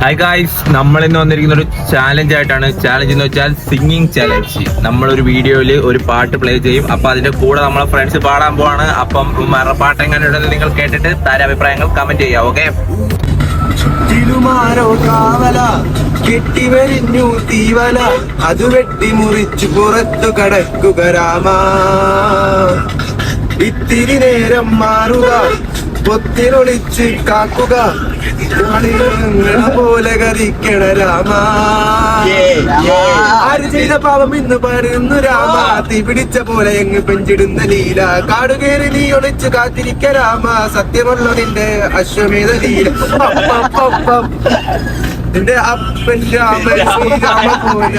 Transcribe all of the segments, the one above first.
Hi guys, നമ്മൾ ഇന്ന് വന്നിരിക്കുന്ന ഒരു ചാലഞ്ച് ആയിട്ടാണ്. ചാലഞ്ച് എന്ന് വെച്ചാൽ സിംഗിങ് ചാലഞ്ച്. നമ്മളൊരു വീഡിയോയിൽ ഒരു പാട്ട് പ്ലേ ചെയ്യും. അപ്പൊ അതിന്റെ കൂടെ നമ്മളെ ഫ്രണ്ട്സ് പാടാൻ പോവാണ്. അപ്പം പാട്ട് എങ്ങനെയുണ്ടെന്ന് നിങ്ങൾ കേട്ടിട്ട് താര അഭിപ്രായങ്ങൾ കമന്റ് ചെയ്യാം. ഓക്കെ. തിരുമാരോ കാവല കെട്ടിവരിഞ്ഞു തീവല അത് വെട്ടി മുറിച്ചു പുറത്തു കടക്കുക രാമ. ഇത്തിരി നേരം മാറുക പൊത്തിനൊളിച്ച് കാക്കുക പോലെ കതിക്കണ രാമ. ആര് ചെയ്ത പാവം ഇന്ന് പറയുന്നു രാമ. തീ പിടിച്ച പോലെ എങ്ങ് പെഞ്ചിടുന്ന ലീല. കാടുകേറി നീ ഒളിച്ച് കാത്തിരിക്ക രാമ. സത്യമുള്ള നിന്റെ അശ്വമേധ ലീല. നിന്റെ അപ്പൻ രാമൻ ശ്രീരാമ പോല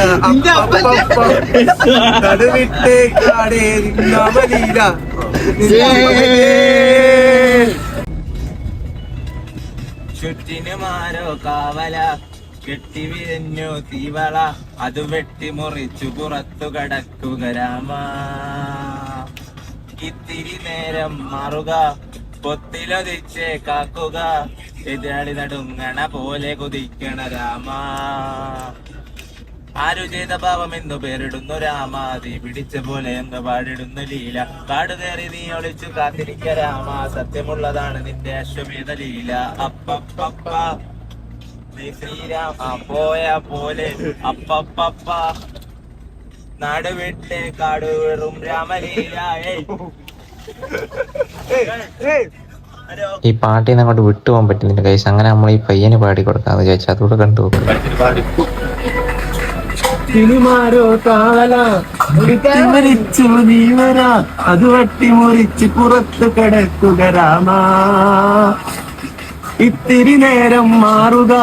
നടുവിട്ടേ കാടേ രാമലീല. ചുറ്റിനുമാരോ കാവല കെട്ടി വിരഞ്ഞു തീവള അത് വെട്ടി മുറിച്ചു പുറത്തു കടക്കുക രാമ. ഇത്തിരി നേരം മാറുക പൊത്തിലൊതിച്ചേ കാക്കുക എതിരാളി നടുങ്ങണ പോലെ കുതിക്കണ രാമ. ആരു ചെയ്ത പാവം എന്നു പേരിടുന്നു രാമ. തീ പിടിച്ച പോലെ എന്ന് പാടിടുന്നു ലീല. കാടുകയറി നീ ഒളിച്ചു കാത്തിരിക്ക രാമ. സത്യമുള്ളതാണ് നിന്റെ അശ്വമേധ ലീല. അപ്പപ്പ നീ ശ്രീരാമ പോയ പോലെ അപ്പപ്പ നാട് വിട്ടേ കാട് വെറും രാമലീല. ഈ പാട്ടിൽ നിന്ന് അങ്ങോട്ട് വിട്ടുപോകാൻ പറ്റുന്നില്ല കൈസ്. അങ്ങനെ നമ്മൾ ഈ പയ്യന് പാടി കൊടുക്കാന്ന് വിചാരിച്ചു. അതുകൂടെ കണ്ടു തിരുമാരോ കാവല മരിച്ചു നീ വരാ അത് വെട്ടി മുറിച്ച് പുറത്തു കിടക്കുക രാമ. ഇത്തിരി നേരം മാറുക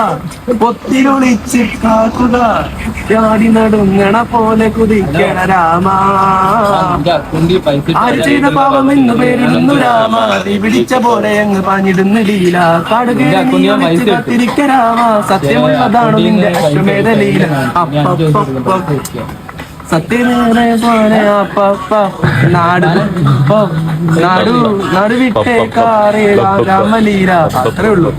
പൊത്തിലൊളിച്ച് കാക്കുക ചാടി നടുങ്ങണ പോലെ കുതിക്കണ രാമ. ആര് ചെയ്ത പാവം എന്ന് പേരിടുന്നു രാമ. തീ പിടിച്ച പോലെ അങ്ങ് പാഞ്ഞിടുന്ന ലീല. കാടുകേറി കാത്തിരിക്ക രാമ. സത്യമുള്ളതാണ് നിന്റെ അശ്വമേധ ലീല. സത്യമേറെ പോലെ അപ്പ നാടുവിട്ടേ കാറേ രാമലീല. അത്രേ ഉള്ളൂ.